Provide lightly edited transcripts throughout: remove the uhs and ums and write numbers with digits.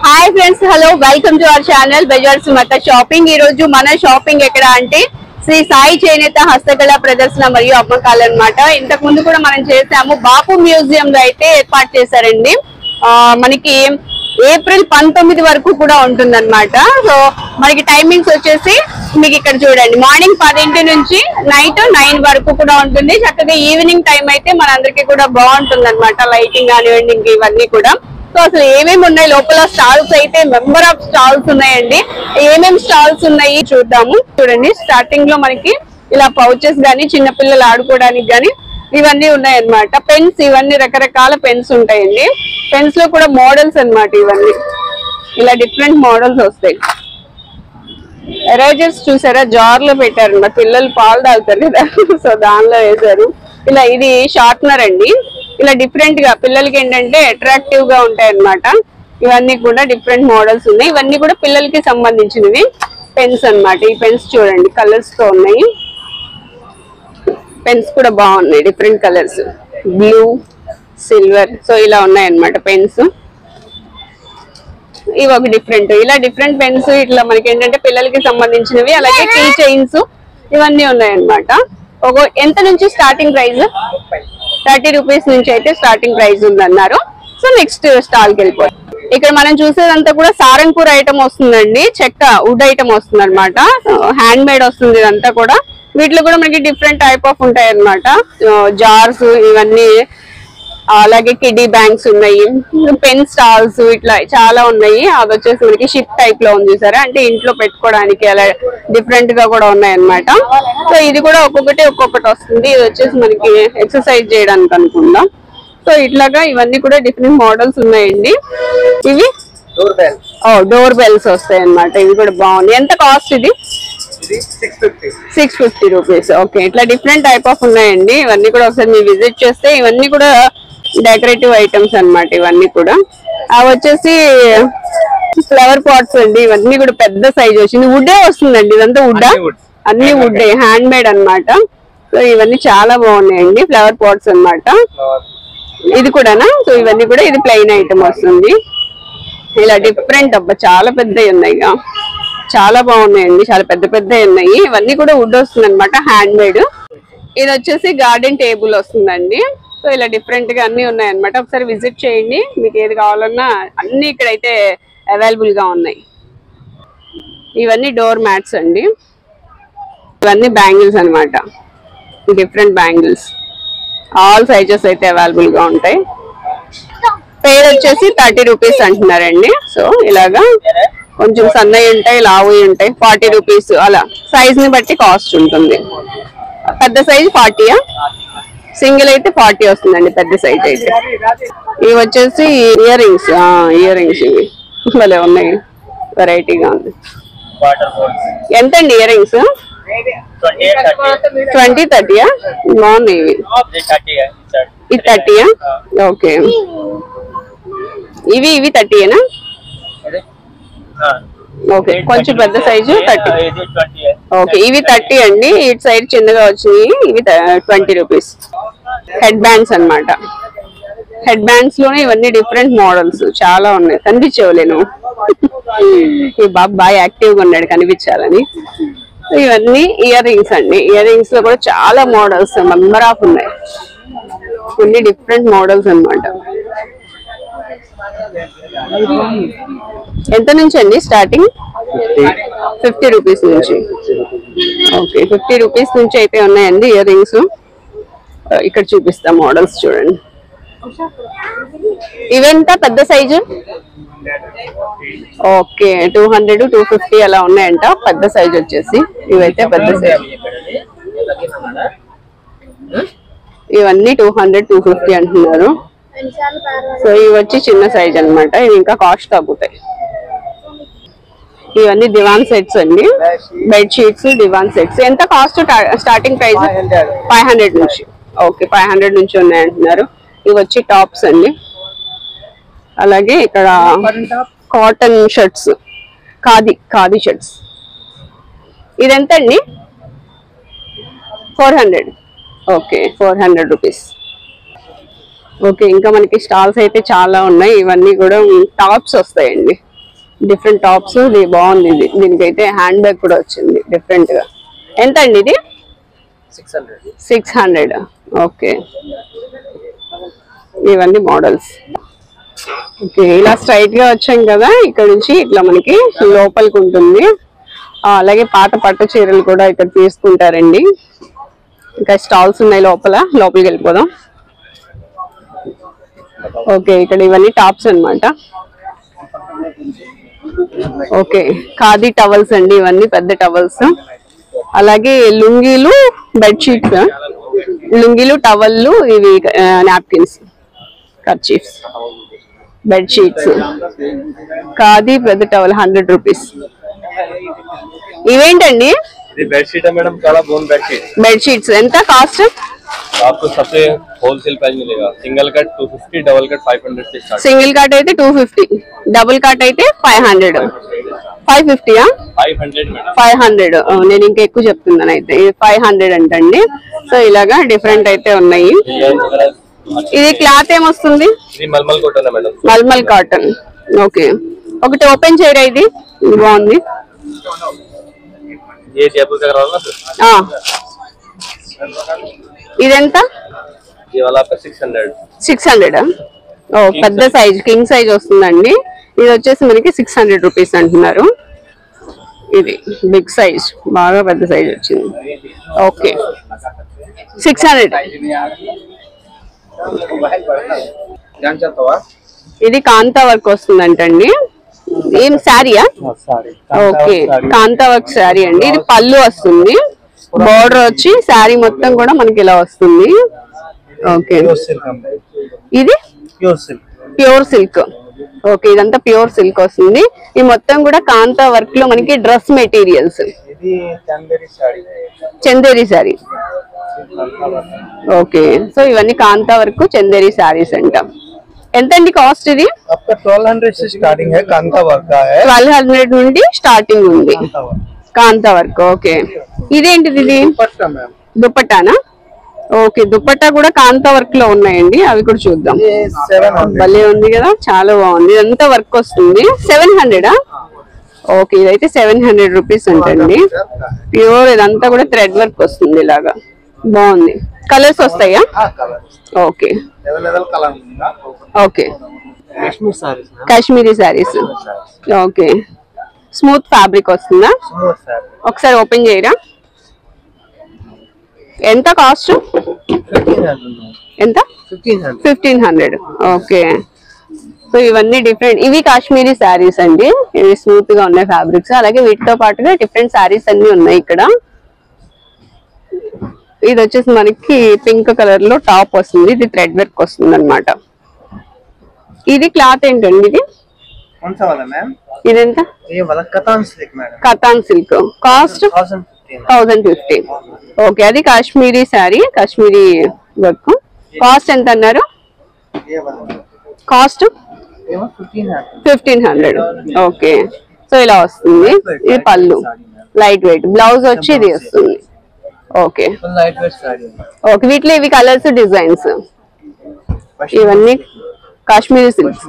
Hi friends, hello, welcome to our channel బజార్ సుమత shopping. ఈ రోజు మన షాపింగ్ ఎక్కడ అంటే శ్రీ సాయి చేనేత హస్తకళ ప్రదర్శన మరియు అమ్మకాలు అన్నమాట. ఇంతకు ముందు కూడా మనం చేసాము. బాపు మ్యూజియం లో అయితే ఏర్పాటు చేశారండి. మనకి ఏప్రిల్ 19 వరకు కూడా ఉంటుందన్నమాట. సో మనకి టైమింగ్స్ వచ్చేసి మీకు ఇక్కడ చూడండి, మార్నింగ్ 10 నుంచి నైట్ 9 వరకు కూడా ఉంటుంది. చక్కగా ఈవినింగ్ టైం అయితే మనందరికీ కూడా బాగుంటుంది అనమాట. లైటింగ్ కానివ్వండి, ఇంక ఇవన్నీ కూడా. సో అసలు ఏమేమి ఉన్నాయి లోపల స్టాల్స్ అయితే మెంబర్ ఆఫ్ స్టాల్స్ ఉన్నాయండి. ఏమేమి స్టాల్స్ ఉన్నాయి చూద్దాము. చూడండి, స్టార్టింగ్ లో మనకి ఇలా పౌచెస్ గానీ చిన్నపిల్లలు ఆడుకోవడానికి గానీ ఇవన్నీ ఉన్నాయన్నమాట. పెన్స్, ఇవన్నీ రకరకాల పెన్స్ ఉంటాయండి. పెన్స్ లో కూడా మోడల్స్ అన్నమాట. ఇవన్నీ ఇలా డిఫరెంట్ మోడల్స్ వస్తాయి. ఎరేజర్స్ చూసారా, జార్ లో పెట్టారు. పిల్లలు పాలు తాగుతారు కదా, సో దానిలో వేశారు. ఇలా ఇది షార్ప్నర్ అండి. ఇలా డిఫరెంట్ గా పిల్లలకి ఏంటంటే అట్రాక్టివ్ గా ఉంటాయి అన్నమాట. ఇవన్నీ కూడా డిఫరెంట్ మోడల్స్ ఉన్నాయి. ఇవన్నీ కూడా పిల్లలకి సంబంధించినవి పెన్స్ అన్నమాట. ఈ పెన్స్ చూడండి, కలర్స్ తో ఉన్నాయి. పెన్స్ కూడా బాగున్నాయి, different colours, blue, silver. So ఇలా ఉన్నాయి అన్నమాట పెన్స్. ఇవి ఒక డిఫరెంట్, ఇలా డిఫరెంట్ పెన్స్ ఇట్లా మనకి ఏంటంటే పిల్లలకి సంబంధించినవి. అలాగే కీ చైన్స్ ఇవన్నీ ఉన్నాయి అన్నమాట. ఎంత నుంచి స్టార్టింగ్ ప్రైస్? 30 రూపీస్ నుంచి అయితే స్టార్టింగ్ ప్రైస్ ఉందన్నారు. సో నెక్స్ట్ స్టాల్ కి వెళ్ళిపోతాం. ఇక్కడ మనం చూసేదంతా కూడా సారంగపూర్ ఐటమ్ వస్తుందండి. చెక్క వుడ్ ఐటమ్ వస్తుంది అనమాట. హ్యాండ్ మేడ్ వస్తుంది ఇదంతా కూడా. వీటిలో కూడా మనకి డిఫరెంట్ టైప్ ఆఫ్ ఉంటాయి అనమాట. జార్స్ ఇవన్నీ, అలాగే కిడ్డీ బ్యాంక్స్ ఉన్నాయి, పెన్ స్టాల్స్, ఇట్లా చాలా ఉన్నాయి. అది వచ్చేసి మనకి షిప్ టైప్ లో ఉంది చూసారా, అంటే ఇంట్లో పెట్టుకోవడానికి అలా డిఫరెంట్ గా కూడా ఉన్నాయి అన్నమాట. సో ఇది కూడా ఒక్కొక్కటి వస్తుంది. ఇది వచ్చేసి మనకి ఎక్సర్సైజ్ చేయడానికి అనుకుందాం. సో ఇట్లాగా ఇవన్నీ కూడా డిఫరెంట్ మోడల్స్ ఉన్నాయండి. ఇవి డోర్ బెల్స్ వస్తాయి అన్నమాట. ఇవి కూడా బాగుంది. ఎంత కాస్ట్ ఇది? 650 రూపీస్. ఓకే, ఇట్లా డిఫరెంట్ టైప్ ఆఫ్ ఉన్నాయండి. ఇవన్నీ కూడా ఒకసారి మీరు విజిట్ చేస్తే, ఇవన్నీ కూడా డెకరేటివ్ ఐటమ్స్ అన్నమాట. ఇవన్నీ కూడా అవి వచ్చేసి ఫ్లవర్ పాట్స్ అండి. ఇవన్నీ కూడా పెద్ద సైజ్ వచ్చింది. వుడ్డే వస్తుందండి, ఇదంతా వుడ్డా? అన్ని వుడ్డే, హ్యాండ్ మేడ్ అన్నమాట. సో ఇవన్నీ చాలా బాగున్నాయండి, ఫ్లవర్ పాట్స్ అన్నమాట. ఇది కూడానా? సో ఇవన్నీ కూడా, ఇది ప్లెయిన్ ఐటమ్ వస్తుంది. ఇలా డిఫరెంట్, అబ్బా చాలా పెద్దవి ఉన్నాయి, చాలా బాగున్నాయండి, చాలా పెద్ద పెద్దవి ఉన్నాయి. ఇవన్నీ కూడా వుడ్ వస్తుంది అనమాట, హ్యాండ్ మేడ్. ఇది వచ్చేసి గార్డెన్ టేబుల్ వస్తుందండి. సో ఇలా డిఫరెంట్ గా అన్ని ఉన్నాయి అనమాట. ఒకసారి విజిట్ చేయండి, మీకు ఏది కావాలన్నా అన్ని ఇక్కడైతే అవైలబుల్ గా ఉన్నాయి. ఇవన్నీ డోర్ మ్యాట్స్ అండి. ఇవన్నీ బ్యాంగిల్స్ అనమాట, డిఫరెంట్ బ్యాంగిల్స్, ఆల్ సైజెస్ అయితే అవైలబుల్ గా ఉంటాయి. పేరు వచ్చేసి 30 రూపీస్ అంటున్నారండి. సో ఇలాగా కొంచెం సన్నవి ఉంటాయి, లావు ఉంటాయి. 40 రూపీస్ అలా సైజ్ ని బట్టి కాస్ట్ ఉంటుంది. పెద్ద సైజ్ 40, సింగిల్ అయితే 40 వస్తుందండి, పెద్ద సైజ్ అయితే. ఇవి వచ్చేసి ఇయర్ రింగ్స్. ఇవి భలే ఉన్నాయి, వెరైటీగా ఉంది. ఎంతండి ఇయర్ రింగ్స్? 20, 30 బాగుంది. ఇది 30. ఓకే, ఇవి 30ఏనా? ఓకే, కొంచెం పెద్ద సైజు 30. ఓకే, ఇవి 30 అండి. ఇటు సైడ్ చిన్నగా వచ్చినాయి. ఇవి 20 రూపీస్. హెడ్ బ్యాండ్స్ అన్నమాట. హెడ్ బ్యాండ్స్ లోనే ఇవన్నీ డిఫరెంట్ మోడల్స్ చాలా ఉన్నాయి. కనిపించవలేను, ఈ బాబు బాగా యాక్టివ్ గా ఉన్నాడు కనిపించాలని. ఇవన్నీ ఇయర్ రింగ్స్ అండి. ఇయర్ రింగ్స్ లో కూడా చాలా మోడల్స్ మెంబర్ ఆఫ్ ఉన్నాయి. కొన్ని డిఫరెంట్ మోడల్స్ అన్నమాట. ఎంత నుంచి అండి స్టార్టింగ్? 50 రూపీస్ నుంచి. ఓకే, 50 రూపీస్ నుంచి అయితే ఉన్నాయండి ఇయర్ రింగ్స్. ఇక్కడ చూపిస్తా మోడల్స్ చూడండి. ఇవెంత పెద్ద సైజు? ఓకే, 200, 250 అలా ఉన్నాయంట పెద్ద సైజ్ వచ్చేసి. ఇవైతే పెద్ద సైజ్. ఇవన్నీ 200, 250 అంటున్నారు. సో ఇవి వచ్చి చిన్న సైజ్ అన్నమాట. ఇవి ఇంకా కాస్ట్ తగ్గుతాయి. ఇవన్నీ దివాన్ సెట్స్ అండి, బెడ్ షీట్స్, దివాన్ సెట్స్. ఎంత కాస్ట్ స్టార్టింగ్ ప్రైస్? 500 నుంచి. ఓకే, 500 నుంచి ఉన్నాయి అంటున్నారు. ఇవి వచ్చి టాప్స్ అండి. అలాగే ఇక్కడ కాటన్ షర్ట్స్, ఖాదీ షర్ట్స్. ఇది ఎంత అండి? 400. Okay, 400 rupees. ఓకే, ఇంకా మనకి స్టాల్స్ అయితే చాలా ఉన్నాయి. ఇవన్నీ కూడా టాప్స్ వస్తాయండి. Different tops. ఇది బాగుంది. ఇది దీనికైతే హ్యాండ్ బ్యాగ్ కూడా వచ్చింది డిఫరెంట్ గా. ఎంత అండి ఇది? 600. ఓకే, ఇవన్నీ మోడల్స్. ఓకే, ఇలా స్ట్రైట్ గా వచ్చాం కదా, ఇక్కడ నుంచి ఇట్లా మనకి లోపలికి ఉంటుంది. అలాగే పాత పట్టు చీరలు కూడా ఇక్కడ తీసుకుంటారండి. ఇంకా స్టాల్స్ ఉన్నాయి లోపలికి వెళ్ళిపోదాం. ఓకే, ఇక్కడ ఇవన్నీ టాప్స్ అన్నమాట. ఓకే, ఖాదీ టవల్స్ అండి, ఇవన్నీ పెద్ద టవల్స్. అలాగే లుంగీలు, బెడ్షీట్స్, లుంగీలు, టవల్లు, ఇవి నాప్కిన్స్, కర్చీఫ్స్, బెడ్షీట్స్. ఖాదీ పెద్ద టవల్ 100 రూపీస్. ఇవేంటండి? बेडशीट है मैडम, काला बोन बेडशीट। बेडशीट्स ఎంత కాస్ట్? आपको सबसे होलसेल प्राइस मिलेगा। सिंगल कट 250, डबल कट 500 से स्टार्ट। సింగిల్ కట్ అయితే 250, డబుల్ కట్ అయితే 500. 550 500 మేడం, 500. నేను ఇంకా ఎక్కువ చెప్తున్నాను అయితే. ఇది 500 అంటండి. సో ఇలాగా డిఫరెంట్ అయితే ఉన్నాయి. ఇది క్లాత్ ఏమొస్తుంది? ఇది మల్మల్ కాటన్ है మేడం, మల్మల్ కాటన్. ఓకే, ఒకటి ఓపెన్ చేయరా. ఇది బాగుంది. ये जयपुर का करवाना सर। ఇదెంత? ये वाला आपका 600। 600. ఓ, పెద్ద సైజ్, కింగ్ సైజ్ వస్తుందండి. ఇది వచ్చేసి మనకి 600 రూపీస్ అంటున్నారు. ఇది బిగ్ సైజ్, బాగా పెద్ద సైజ్ వచ్చింది. ఓకే, 600. ఇది కాంతా వర్క్ వస్తుందంటండి. ఏం శారీయా? ఓకే, కాంతా వర్క్ శారీ అండి. ఇది పళ్ళు వస్తుంది, బోర్డర్ వచ్చి శారీ మొత్తం కూడా మనకి ఇలా వస్తుంది. ఓకే, ఇది ప్యూర్ సిల్క్. ఓకే, ఇదంతా ప్యూర్ సిల్క్ వస్తుంది. ఈ మొత్తం కూడా కాంతా వర్క్ లో మనకి dress materials. Chanderi sari. Okay, so ఇవన్నీ కాంతా వర్క్ చందేరి శారీస్ అంట. ఎంతండి కాస్ట్? ఇది 1200 से स्टार्टिंग है, कांता वर्क का है। 1200 నుండి స్టార్టింగ్ ఉంది కాంతా వర్క్. ఓకే, ఇదేంటిది? ఇది దుపట్టానా? ఓకే, దుపట్టా కూడా కాంతా వర్క్ లో ఉన్నాయండి, అవి కూడా చూద్దాం. భలే ఉంది కదా, చాలా బాగుంది. ఇదంతా వర్క్ వస్తుంది. 700. ఓకే, ఇదైతే 700 రూపీస్ ఉంటుంది. ప్యూర్, ఇదంతా కూడా థ్రెడ్ వర్క్ వస్తుంది. ఇలాగా బాగుంది. కలర్స్ వస్తాయా? Okay okay, Kashmiri saris. Okay, smooth fabric వస్తుందా? ఒకసారి ఓపెన్ చేయరా. ఎంత కాస్ట్? ఎంత? 1500. ఓకే, సో ఇవన్నీ డిఫరెంట్. ఇవి కాశ్మీరీ శారీస్ అండి. ఇవి స్మూత్ గా ఉన్నాయి ఫ్యాబ్రిక్స్. అలాగే వీటితో పాటుగా డిఫరెంట్ శారీస్ అన్ని ఉన్నాయి ఇక్కడ. ఇది వచ్చేసి మనకి పింక్ కలర్ లో టాప్ వస్తుంది. ఇది థ్రెడ్ వర్క్ వస్తుంది అనమాట. ఇది క్లాత్ ఏంటండి? ఇది ఇదెంత? కతాన్ సిల్క్. కాస్ట్ 1050. ఓకే, అది కాశ్మీరీ శారీ, కాశ్మీరీ వర్క్. కాస్ట్ ఎంత అన్నారు? కాస్ట్ 1500. ఓకే, సో ఇలా వస్తుంది. ఇది పళ్ళు, లైట్ వెయిట్. బ్లౌజ్ వచ్చి ఇది వస్తుంది. ఓకే ఓకే, వీటిలో ఇవి కలర్స్, డిజైన్స్. ఇవన్నీ కాశ్మీరీ సిల్క్,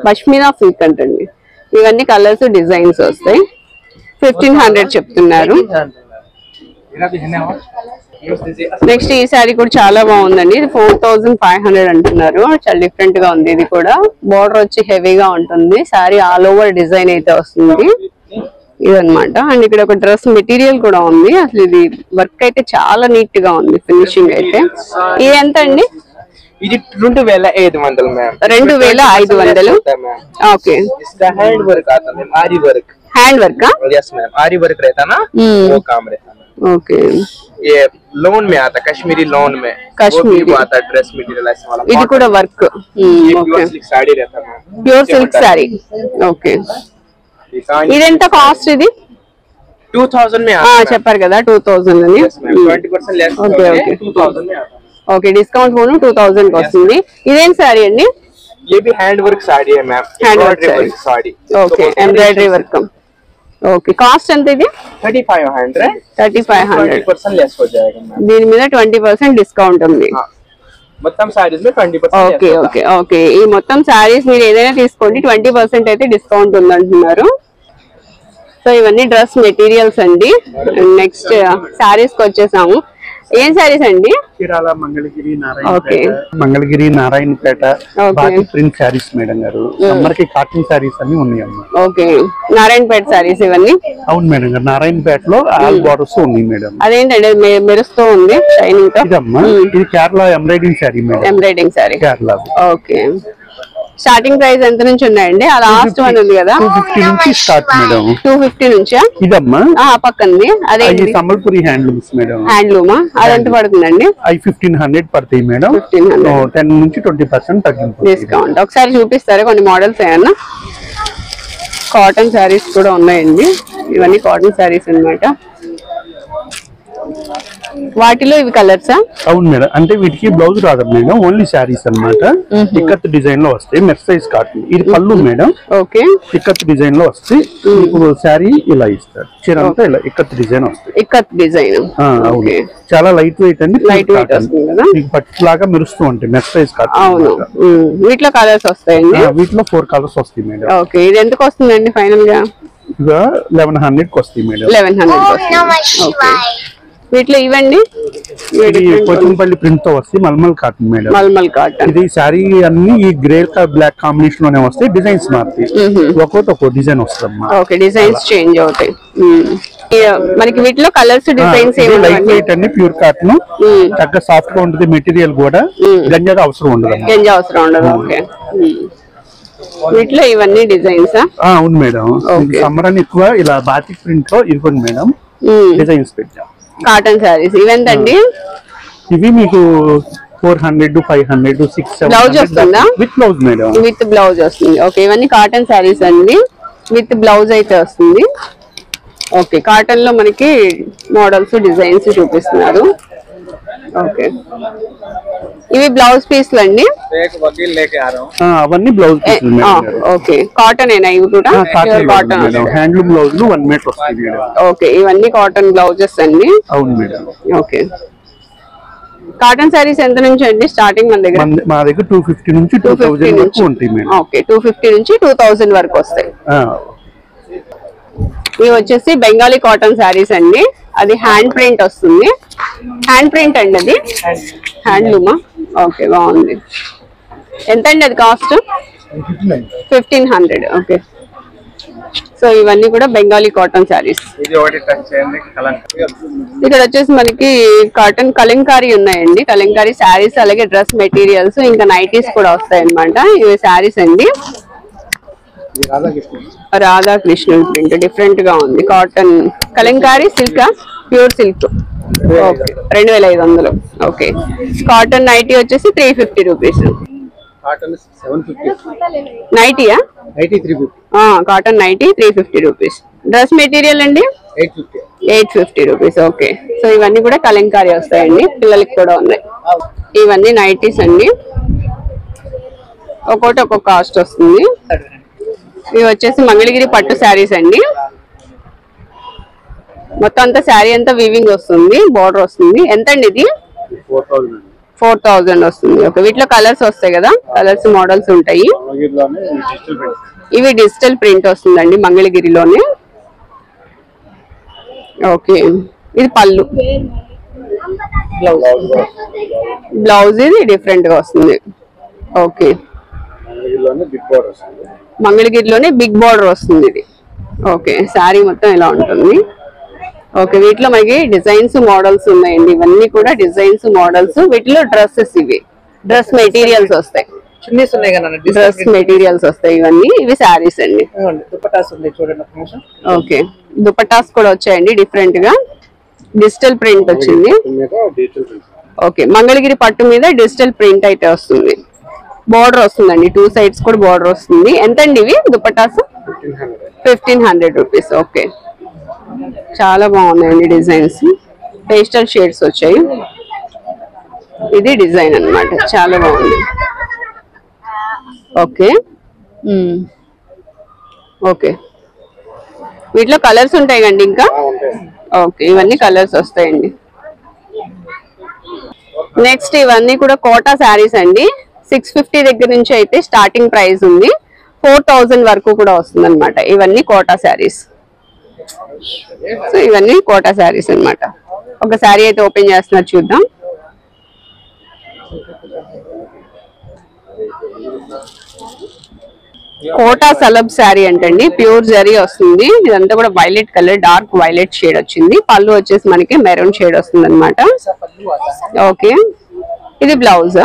పష్మినా సిల్క్ అంటండి. ఇవన్నీ కలర్స్, డిజైన్స్ వస్తాయి. 1500 చెప్తున్నారు. నెక్స్ట్ ఈ శారీ కూడా చాలా బాగుందండి. ఇది 4500 అంటున్నారు. చాలా డిఫరెంట్ గా ఉంది. ఇది కూడా బోర్డర్ వచ్చి హెవీగా ఉంటుంది. శారీ ఆల్ ఓవర్ డిజైన్ అయితే వస్తుంది. ఇదన్నమాట. అండ్ ఇక్కడ ఒక డ్రెస్ మెటీరియల్ కూడా ఉంది. అసలు ఇది వర్క్ అయితే చాలా నీట్ గా ఉంది, ఫినిషింగ్ అయితే. ఇది ఎంత అండి? ఇది 2500 मैम। 2500. ओके, इसका हैंड वर्क आता है, आरी वर्क। हैंड वर्क का? यस मैम, आरी वर्क रहता ना, वो काम रहता है। ओके, ये लोन में आता, कश्मीरी लोन में, कश्मीरी वो आता ड्रेस मटेरियल ऐसा वाला। ఇది కూడా వర్క్. प्योर सिल्क साड़ी रहता है, ప్యూర్ సిల్క్ సారీ. ఓకే, ఇదెంత కాస్ట్? ఇది 2000 में आता है। చెప్పారు కదా 2000 అని. 20% लेस। ఓకే ఓకే 2000 में आता है। ఓకే, డిస్కౌంట్ పోను 2000 కి వస్తుంది. ఇదేం సారీ అండి? ये भी हैंड वर्क साड़ी है ma'am, embroidery work sari. Okay, embroidery work. Okay, cost ఎంత ఇది? 3500। 3500. 20% लेस हो जाएगा मैम। దీని మీద 20% డిస్కౌంట్ ఉంది. మొత్తం సారీస్ లో 20% ఓకే ఓకే ఓకే ఈ మొత్తం సారీస్ మీరు ఏదైనా తీసుకోండి 20% అయితే డిస్కౌంట్ ఉందంటున్నారు. సో ఇవన్నీ డ్రెస్ మెటీరియల్స్ అండి. నెక్స్ట్ సారీస్ కి వచ్చేసాము. ఏం సారీస్ అండి? చీరాల మంగళగిరి నారాయణపేట బాటి ప్రింట్ సారీస్ మేడం గారు. సమ్మర్ కి కాటన్ సారీస్ అన్ని ఉన్నాయమ్మా. ఓకే నారాయణపేట సారీస్ ఇవన్నీ. అవును మేడం గారు, నారాయణపేటలో ఆల్ బార్డర్స్ ఉన్నాయి మేడం. అదేంటండి మెరుస్తూ ఉంది షైనింగ్ తో? ఇదమ్మా ఇది Kerala embroidering sorry madam. Embroidering sorry Kerala. Okay starting price ఎంత నుంచి ఉన్నాయండి? ఆ లాస్ట్ వన్ ఉంది కదా 250 నుంచి స్టార్ట్ మేడం. 250 నుంచా? ఇదమ్మా పక్కంది అదే సంబల్పురి హ్యాండ్లూమ్స్ మేడం. హ్యాండ్లూమా? అది ఎంత పడుతుందండి? 1500 పడతాయి మేడం. 10 నుంచి 20% తగ్గింపు డిస్కౌంట్. ఒకసారి చూపిస్తారా కొన్ని మోడల్స్ ఏమన్నా? కాటన్ శారీస్ కూడా ఉన్నాయండి. ఇవన్నీ కాటన్ శారీస్ అన్నమాట. వాటిలో ఇవి కలర్సా? అవును మేడం, అంటే వీటికి బ్లౌజ్ రాదు మేడం, ఓన్లీ శారీస్ అన్నమాట. ఇక్కత్ డిజైన్ లో వస్తాయి, మెర్సైజ్ కాటన్. ఇది పళ్ళు మేడం. ఓకే ఇక్కత్ డిజైన్ లో వస్తాయి. ఇప్పుడు శారీ ఇలా ఇస్తారు, చీర అంతా ఇలా ఇక్కత్ డిజైన్ వస్తాయి. ఇక్కత్ డిజైన్ అవును, చాలా లైట్ వెయిట్ అండి. లైట్ వెయిట్ వస్తుంది కదా, మీకు పట్టు లాగా మెరుస్తూ ఉంటాయి. మెర్సైజ్ కాటన్. అవును, వీటిలో కలర్స్ వస్తాయండి. వీటిలో 4 కలర్స్ వస్తాయి మేడం. ఓకే ఇది ఎంతకు వస్తుందండి ఫైనల్ గా? 1100 కి వస్తాయి మేడం. 1100. వీటిలో ఇవ్వండి. పోచంపల్లి ప్రింట్ తో వస్తాయి. Mulmul cotton madam. Mulmul cotton. ఇది సారీ అన్ని ఈ గ్రే బ్లాక్ కాంబినేషన్ లోనే వస్తాయి. డిజైన్స్ మారుతాయి, ఒక్కో డిజైన్ వస్తుంది. ఓకే డిజైన్స్ చేంజ్ అవుతాయి. మనకి వీటిలో కలర్స్ డిజైన్స్ లైట్ వెయిట్ అండి, ప్యూర్ కాటన్. చక్కగా సాఫ్ట్ గా ఉంటుంది మెటీరియల్ కూడా. గంజాగా అవసరం ఉండదు. గంజా అవసరం ఉండదు. ఓకే వీటిలో ఇవన్నీ డిజైన్స్. అవును మేడం, సమ్మర్ అని ఎక్కువ ఇలా బాతిక్ ప్రింట్ లో ఇవ్వండి మేడం. డిజైన్స్ పెట్టాం. కాటన్ సారీస్ ఇవెంతండి? ఇవి మీకు 400, 500, 600. బ్లౌజ్ వస్తుందా? With blouse madam. With blouse వస్తుంది. ఓకే ఇవన్నీ కాటన్ సారీస్ అండి, విత్ బ్లౌజ్ అయితే వస్తుంది. ఓకే కాటన్ లో మనకి మోడల్స్ డిజైన్స్ చూపిస్తున్నారు. ఓకే ఇవి బ్లౌజ్ పీస్లు అండి. అవన్నీ బ్లౌజ్ పీస్లు. ఓకే కాటన్ ఏనా ఇవి కూడా? కాటన్ హ్యాండ్లూమ్ బ్లౌజ్ 1 మీటర్ వస్తుంది. ఓకే ఇవన్నీ కాటన్ బ్లౌజెస్ అండి. అవును మేడం. ఓకే కాటన్ సారీస్ ఎంత నుంచి అండి స్టార్టింగ్ మన దగ్గర? మా దగ్గర 250 నుంచి 2000 వరకు ఉంటాయి మేడం. ఓకే 250 నుంచి 2000 వరకు వస్తాయి. ఇవి వచ్చేసి బెంగాలీ కాటన్ శారీస్ అండి. అది హ్యాండ్ ప్రింట్ వస్తుంది. హ్యాండ్ ప్రింట్ అండి, అది హ్యాండ్లూమా? ఓకే బాగుంది. ఎంత అండి అది కాస్ట్? 1500. ఓకే సో ఇవన్నీ కూడా బెంగాలీ కాటన్ శారీస్. ఇక్కడ వచ్చేసి మనకి కాటన్ కలంకారీ ఉన్నాయండి. కలంకారీ శారీస్, అలాగే డ్రెస్ మెటీరియల్స్, ఇంకా నైటీస్ కూడా వస్తాయి అన్నమాట. ఇవి శారీస్ అండి. రాధాకృష్ణుడు ప్రింట్ డిఫరెంట్ గా ఉంది. Cotton kalamkari silk, pure silk. Okay 2500. Okay cotton nighty వచ్చేసి 350 రూపీస్. నైటీయా? Cotton nighty 350 rupees. Dress material అండి 850 రూపీస్. ఓకే సో ఇవన్నీ కూడా కలంకారీ వస్తాయండి, పిల్లలకి కూడా ఉన్నాయి. ఇవన్నీ నైటీస్ అండి, ఒక్కొక్కటి ఒక్కొక్క కాస్ట్ వస్తుంది. ఇవి వచ్చేసి మంగళగిరి పట్టు శారీస్ అండి. మొత్తం అంతా శారీ అంతా వీవింగ్ వస్తుంది, బార్డర్ వస్తుంది. ఎంత అండి ఇది? 4000 వస్తుంది. ఓకే వీటిలో కలర్స్ వస్తాయి కదా, కలర్స్ మోడల్స్ ఉంటాయి. ఇవి డిజిటల్ ప్రింట్ వస్తుందండి మంగళగిరిలోనే. ఓకే ఇది పళ్ళు, బ్లౌజ్ ఇది డిఫరెంట్ గా వస్తుంది. ఓకే మంగళగిరిలోనే బిగ్ బార్డర్ వస్తుంది ఇది. ఓకే శారీ మొత్తం ఇలా ఉంటుంది. ఓకే వీటిలో మనకి డిజైన్స్ మోడల్స్ ఉన్నాయండి. ఇవన్నీ కూడా డిజైన్స్ మోడల్స్. వీటిలో డ్రెస్సెస్, ఇవి డ్రెస్ మెటీరియల్స్ వస్తాయి. డ్రెస్ మెటీరియల్స్ వస్తాయి ఇవన్నీ. ఇవి శారీస్ అండి. ఓకే దుపట్టాస్ కూడా వచ్చాయండి డిఫరెంట్ గా. డిజిటల్ ప్రింట్ వచ్చింది. ఓకే మంగళగిరి పట్టు మీద డిజిటల్ ప్రింట్ అయితే వస్తుంది. బార్డర్ వస్తుందండి, 2 సైడ్స్ కూడా బార్డర్ వస్తుంది. ఎంత అండి ఇవి దుపట్టాస్? 1500 రూపీస్. ఓకే చాలా బాగున్నాయండి డిజైన్స్, పేస్టల్ షేడ్స్ వచ్చాయి. ఇది డిజైన్ అన్నమాట, చాలా బాగుంది. ఓకే ఓకే వీటిలో కలర్స్ ఉంటాయి కండి ఇంకా. ఓకే ఇవన్నీ కలర్స్ వస్తాయండి. నెక్స్ట్ ఇవన్నీ కూడా కోటా శారీస్ అండి. 650 దగ్గర నుంచి అయితే స్టార్టింగ్ ప్రైస్ ఉంది. 4000 వరకు కూడా వస్తుంది అనమాట. ఇవన్నీ కోటా శారీస్. సో ఇవన్నీ కోటా శారీస్ అన్నమాట. ఒక శారీ అయితే ఓపెన్ చేస్తున్నారు, చూద్దాం. కోటా సలబ్ శారీ అంటండి. ప్యూర్ జరీ వస్తుంది. ఇదంతా కూడా violet colour, dark violet shade వచ్చింది. పళ్ళు వచ్చేసి మనకి మెరూన్ షేడ్ వస్తుంది అనమాట. ఓకే, ఇది బ్లౌజ్,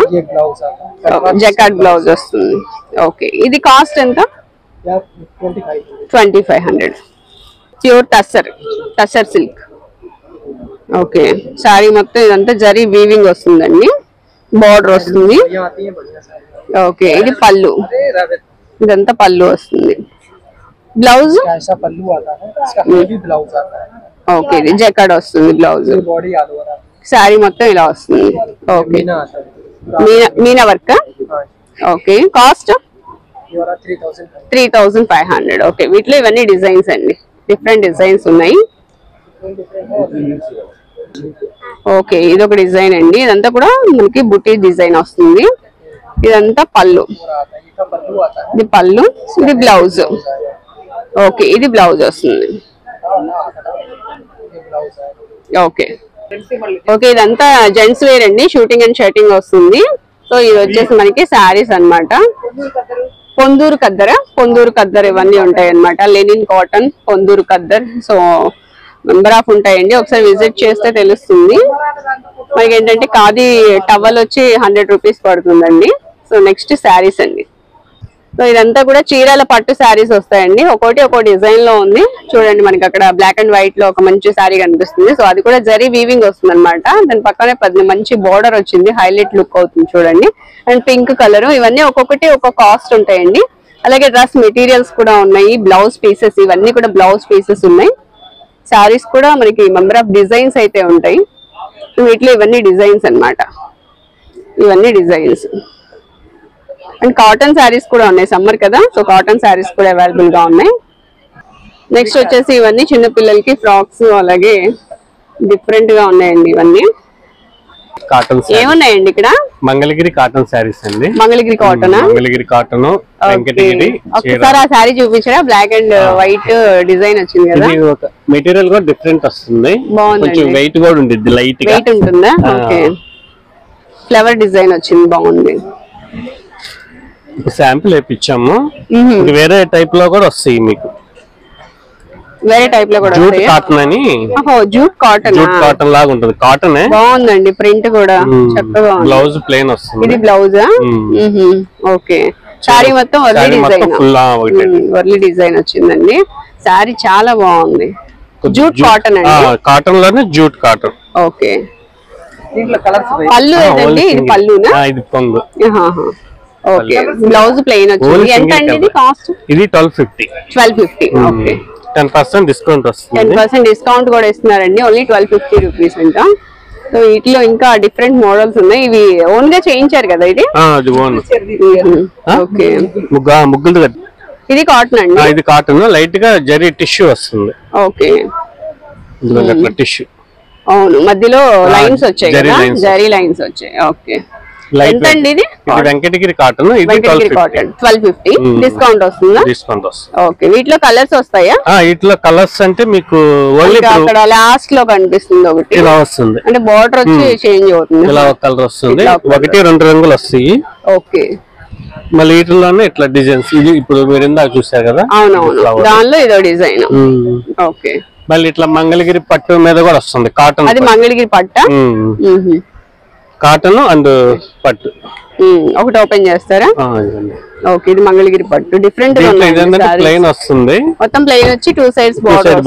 జకాట్ బ్లౌజ్ వస్తుంది. ఓకే, ఇది కాస్ట్ ఎంత? 2500. Pure tussar silk. Okay, sari మొత్తం ఇదంతా జరీ వీవింగ్ వస్తుందండి. బార్డర్ వస్తుంది. ఓకే, ఇది పళ్ళు, ఇదంతా పళ్ళు వస్తుంది. బ్లౌజ్ ఓకే, ఇది జకాడ్ వస్తుంది బ్లౌజ్. శారీ మొత్తం ఇలా వస్తుంది. Okay, Meena work. Okay, cost 3500. Okay, వీటిలో ఇవన్నీ డిజైన్స్ అండి, డిఫరెంట్ డిజైన్స్ ఉన్నాయి. ఓకే, ఇది ఒక డిజైన్ అండి. ఇదంతా కూడా మనకి బుటీ డిజైన్ వస్తుంది. ఇదంతా పళ్ళు, ఇది పళ్ళు, ఇది బ్లౌజ్. ఓకే, ఇది బ్లౌజ్ వస్తుంది. ఓకే ఓకే, ఇదంతా జెంట్స్ వేర్ అండి. షూటింగ్ అండ్ షర్టింగ్ వస్తుంది. సో ఇది వచ్చేసి మనకి శారీస్ అన్నమాట. పొందూరు కద్దర్ ఇవన్నీ ఉంటాయి అన్నమాట. Linen cotton, Ponduru khaddar. So number of ఉంటాయండి, ఒకసారి విజిట్ చేస్తే తెలుస్తుంది. మనకి ఏంటంటే ఖాదీ టవల్ వచ్చి 100 రూపీస్ పడుతుందండి. సో నెక్స్ట్ శారీస్ అండి. సో ఇదంతా కూడా చీరాల పట్టు శారీస్ వస్తాయండి. ఒక్కోటి ఒక్కో డిజైన్ లో ఉంది. చూడండి, మనకి అక్కడ బ్లాక్ అండ్ వైట్ లో ఒక మంచి శారీ కనిపిస్తుంది. సో అది కూడా జరీ వీవింగ్ వస్తుంది అనమాట. దాని పక్కనే మంచి బోర్డర్ వచ్చింది, హైలైట్ లుక్ అవుతుంది చూడండి. And pink colour. ఇవన్నీ ఒక్కొక్కటి ఒక్కొక్క కాస్ట్ ఉంటాయండి. అలాగే డ్రెస్ మెటీరియల్స్ కూడా ఉన్నాయి. బ్లౌజ్ పీసెస్, ఇవన్నీ కూడా బ్లౌజ్ పీసెస్ ఉన్నాయి. శారీస్ కూడా మనకి మెంబర్ ఆఫ్ డిజైన్స్ అయితే ఉంటాయి. వీటిలో ఇవన్నీ డిజైన్స్ అన్నమాట. ఇవన్నీ డిజైన్స్. అండ్ కాటన్ శారీస్ కూడా ఉన్నాయి, సమ్మర్ కదా. సో కాటన్ శారీస్ కూడా అవైలబుల్ గా ఉన్నాయి. నెక్స్ట్ వచ్చేసి ఇవన్నీ చిన్న పిల్లలకి ఫ్రాక్స్, అలాగే డిఫరెంట్ గా ఉన్నాయండి. ఇవన్నీ కాటన్ ఏమున్నాయండి ఇక్కడ? మంగళగిరి కాటన్ శారీస్ అండి. Mangalagiri cotton, Mangalagiri cotton, Venkatagiri. ఒకసారి ఆ శారీ చూపించరా? బ్లాక్ అండ్ వైట్ డిజైన్ వచ్చింది కదా. మెటీరియల్ కూడా డిఫరెంట్ వస్తుంది. కొంచెం వెయిట్ కూడా ఉంటుంది, లైట్ వెయిట్ ఉంటుందా? ఓకే, ఫ్లవర్ డిజైన్ వచ్చింది, బాగుంది. శాంపుల్ వేపించాము. వేరే టైప్ లో కూడా వస్తాయి మీకు. వేరే టైప్ లో కూడా జూట్ కాటన్ అని. జూట్ కాటన్ లాగా ఉంటుంది. కాటన్ బాగుందండి, ప్రింట్ కూడా చక్కగా. బ్లౌజ్ ప్లెయిన్ వస్తుంది. ఇది బ్లౌజ్. ఓకే, శారీ మొత్తం వర్లీ డిజైన్ వచ్చిందండి. శారీ చాలా బాగుంది. జూట్ కాటన్ అండి. కాటన్ లోనే జూట్ కాటన్. ఓకే, పళ్ళు ఏదండి? ఇది పళ్ళునా? ఇది పొంగు. ఓకే, బ్లౌజ్ ప్లెయిన్ వచ్చింది. ఎంత అండి ఇది కాస్ట్? ఇది 1250. ఓకే, 10% డిస్కౌంట్ వస్తుంది. 10% డిస్కౌంట్ కూడా ఇస్తున్నారండి. ఓన్లీ 1250 రూపీస్ అంట. సో వీటిలో ఇంకా డిఫరెంట్ మోడల్స్ ఉన్నాయి. ఇవి ఓన్ గా చేయించారు కదా ఇది? ఓకే, ముగ్గులు. ఇది కాటన్ అండి. ఇది కాటన్, లైట్ గా జరీ టిష్యూ వస్తుంది. Okay, tissue. అవును, మధ్యలో లైన్స్ వచ్చాయి కదా, జరీ లైన్స్ వచ్చాయి. ఓకే, ఎంత అండి ఇది? వెంకటగిరి కాటన్. ఇది 1250. డిస్కౌంట్ వస్తుందా? డిస్కౌంట్ వస్తుంది. ఓకే, వీటిలో కలర్స్ వస్తాయా? వీటిలో కలర్స్ అంటే మీకు అక్కడ లాస్ట్ లో కనిపిస్తుంది ఒకటి, ఇలా వస్తుంది. అంటే బార్డర్ వచ్చి చేంజ్ అవుతుంది. ఇలా ఒక కలర్ వస్తుంది, 1-2 రంగులు వస్తాయి. ఓకే, మళ్ళీ వీటిలోనే ఇట్లా డిజైన్స్. ఇది ఇప్పుడు మీరు ఇందాక చూసారు కదా. అవునవును, దానిలో ఇదో డిజైన్. ఓకే, మళ్ళీ ఇట్లా మంగళగిరి పట్టు మీద కూడా వస్తుంది కాటన్. అది మంగళగిరి పట్ట. కాటన్ అండ్ పట్టు ఒకటి ఓపెన్ చేస్తారా? ఓకే, ఇది మంగళగిరి పట్టు. డిఫరెంట్ ప్లెయిన్ వస్తుంది. మొత్తం ప్లెయిన్ వచ్చి 2 సైడ్స్ బార్డర్.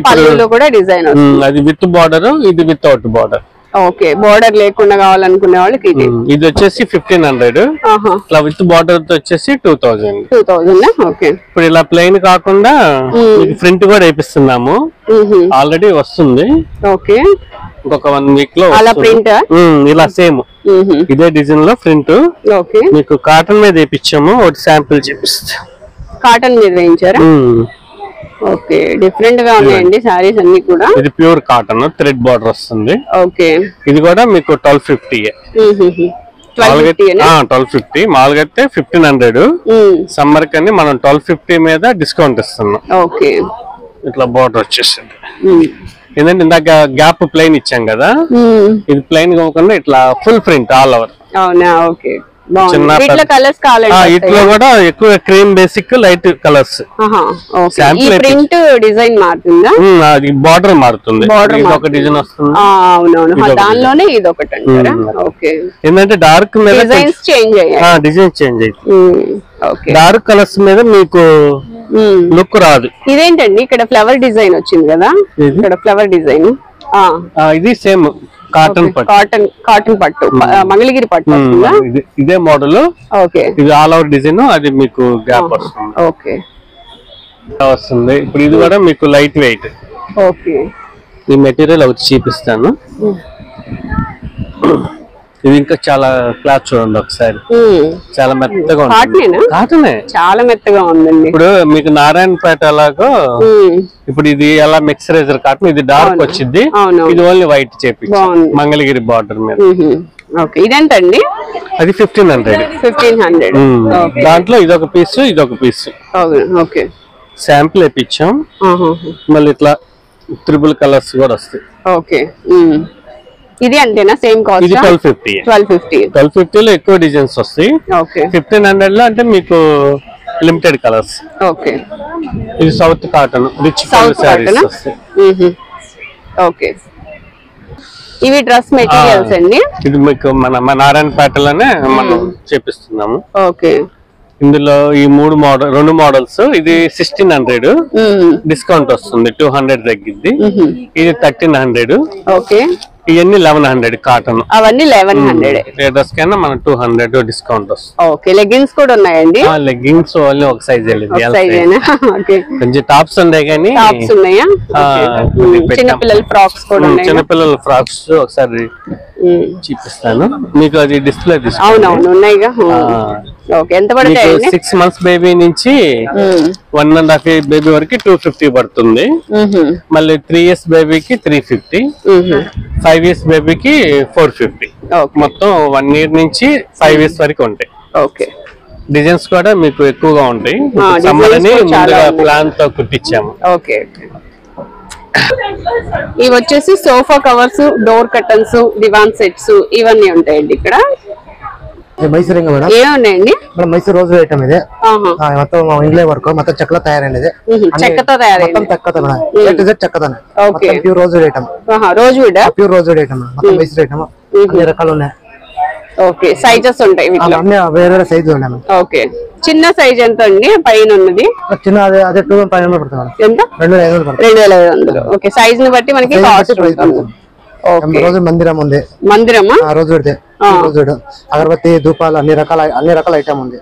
పళ్ళులో కూడా డిజైన్ వస్తుంది. అది విత్ బార్డర్, ఇది వితౌట్ బార్డర్. ఓకే, బార్డర్ లేకుండా కావాలనుకునే వాళ్ళకి ఇది వచ్చేసి 1500. ఇట్లా విత్ బార్డర్ వచ్చేసి 2000. ఓకే, ఇప్పుడు ఇలా ప్లెయిన్ కాకుండా ప్రింట్ కూడా వేపిస్తున్నాము. ఆల్రెడీ వస్తుంది. ఓకే, ఇంకొక 1 వీక్ లో అలా ప్రింట్ ఇలా సేమ్ ఇదే డిజైన్ లో ప్రింట్. ఓకే, మీకు కాటన్ మీద వేయించాము. ఒకటి శాంపుల్ చూపిస్తా. కాటన్ మీద వేయించారా? ఓకే డిఫరెంట్ గా ఉన్నాయండి సారీస్ అన్ని కూడా. ఇది ప్యూర్ కాటన్ థ్రెడ్ బార్డర్ వస్తుంది. ఓకే ఇది కూడా మీకు 1250. 1250 మామూలుగా అయితే 1500. సమ్మర్ కని మనం 1250 మీద డిస్కౌంట్ ఇస్తున్నాం. ఓకే ఇట్లా బార్డర్ వచ్చేసింది. ఏంటంటే ఇందాక గ్యాప్ ప్లెయిన్ ఇచ్చాం కదా, ఇది ప్లెయిన్ కాకుండా ఇట్లా ఫుల్ ప్రింట్ ఆల్ ఓవర్. అవునా ఓకే వీటిలో కలర్స్ కావాలండి. ఇట్లో కూడా ఎక్కువ క్రీమ్ బేసిక్ లైట్ కలర్స్. ఈ ప్రింట్ డిజైన్ మారుతుందా? అది బార్డర్ మారుతుంది. ఒక డిజైన్ వస్తుంది. అవునవును దానిలోనే ఇది ఒకటి అంటారా? ఓకే ఏంటంటే డార్క్ మీద డిజైన్స్ చేంజ్ అయ్యాయి. డిజైన్ చేంజ్ అయ్యి డార్క్ కలర్స్ మీద మీకు లుక్ రాదు. ఇదేంటండి ఇక్కడ ఫ్లవర్ డిజైన్ వచ్చింది కదా, ఇక్కడ ఫ్లవర్ డిజైన్. ఇది సేమ్ కాటన్ కాటన్ పట్టు మంగళగిరి పట్టు ఇదే మోడల్. ఓకే ఇది ఆల్ ఓవర్ డిజైన్. అది మీకు గ్యాప్ వస్తుంది. ఓకే వస్తుంది. ఇప్పుడు ఇది కూడా మీకు లైట్ వెయిట్. ఓకే ఈ మెటీరియల్ ఒకటి చూపిస్తాను. ఇది ఇంకా చాలా క్లాత్ చూడండి ఒకసారి, చాలా మెత్తగా ఉంది. కాటనే చాలా మెత్తగా ఉందండి. ఇప్పుడు మీకు నారాయణపేట అలాగో ఇప్పుడు ఇది ఎలా మిక్సరైజర్ కాటన్, ఇది డార్క్ వచ్చింది, ఇది ఓన్లీ వైట్ చేపించి మంగళగిరి బార్డర్ మీద. ఇదేంటండి? అది 1500. దాంట్లో ఇదొక పీస్ ఇదొక పీస్ శాంపుల్ వేపించాం. మళ్ళీ ఇట్లా త్రిబుల్ కలర్స్ కూడా వస్తాయి. ఓకే ఇది అంతేనా? Same cost. ఇది 1250 లో ఎక్కువ డిజైన్స్ వస్తాయి. 1500 లో అంటే మీకు లిమిటెడ్ కలర్స్. ఓకే ఇది సౌత్ కాటన్ రిచ్ సారీస్ వస్తాయి. ఓకే ఇవి డ్రెస్ మెటీరియల్స్ అండి. ఇది మీకు మన నారాయణపేటలోనే మనం చేపిస్తున్నాము. ఓకే ఇందులో ఈ రెండు మోడల్స్. ఇది 1600 డిస్కౌంట్ వస్తుంది, 200 తగ్గిద్ది. ఇది 1300. ఓకే ఇవన్నీ 1100 కాటన్. అవన్నీ 1100. డ్రెస్ కైనా మన 200 డిస్కౌంట్ వస్తుంది. ఓకే లెగ్గిన్స్ కూడా ఉన్నాయండి. లెగ్గిన్స్ ఓన్లీ ఒక సైజ్ కొంచెం టాప్స్ ఉన్నాయి కానీ చిన్నపిల్లల ఫ్రాక్స్ కూడా ఉన్నాయి. చిన్నపిల్లల ఫ్రాక్స్ ఒకసారి చూపిస్తాను మీకు. అది డిస్ప్లే అవునవును ఉన్నాయిగా. ఓకే ఎంత పడతాయి? 6 months బేబీ నుంచి 1.5 year బేబీ వరకు 250 పడుతుంది. మళ్ళీ 3 years బేబీకి 350, 5 years బేబీకి 450. మొత్తం 1 year నుంచి 5 years వరకు ఉంటాయి. ఓకే డిజైన్స్ కూడా మీకు ఎక్కువగా ఉంటాయి. సమ్మర్ అని ముందుగా ప్లాన్ తో కుట్టించాము. ఓకే ఇవి వచ్చేసి సోఫా కవర్స్, డోర్ కర్టన్స్, దివాన్ సెట్స్ ఇవన్నీ ఉంటాయండి ఇక్కడ. మైసూర్ ఏమున్నాయండి? మైసూర్ రోజు ఐటమ్ ఇది. మొత్తం ఇంగ్లే వర్క్, మొత్తం చెక్కలో తయారైనది. చెక్కతో తయారైంది. చెక్కతోనే ప్యూర్ రోజు ఐటమ్. ప్యూర్ రోజు ఐటమ్ మొత్తం మైసూర్ ఐటమ్. అన్ని రకాలు ఉన్నాయి. ఓకే సైజెస్ ఉంటాయి అన్ని వేరే సైజు ఉన్నాయి. ఓకే చిన్న సైజ్ ఎంత అండి? పైన ఉన్నది చిన్న అదే 2500 పడుతుంది. ఎంత? 2500. ఓకే సైజ్ ని బట్టి మనకి కాస్ట్ పడుతుంది. రోజు మందిరం ఉంది. మందిరమా? రోజు అగరబత్తి ధూపాలు అన్ని రకాల ఐటమ్ ఉంది.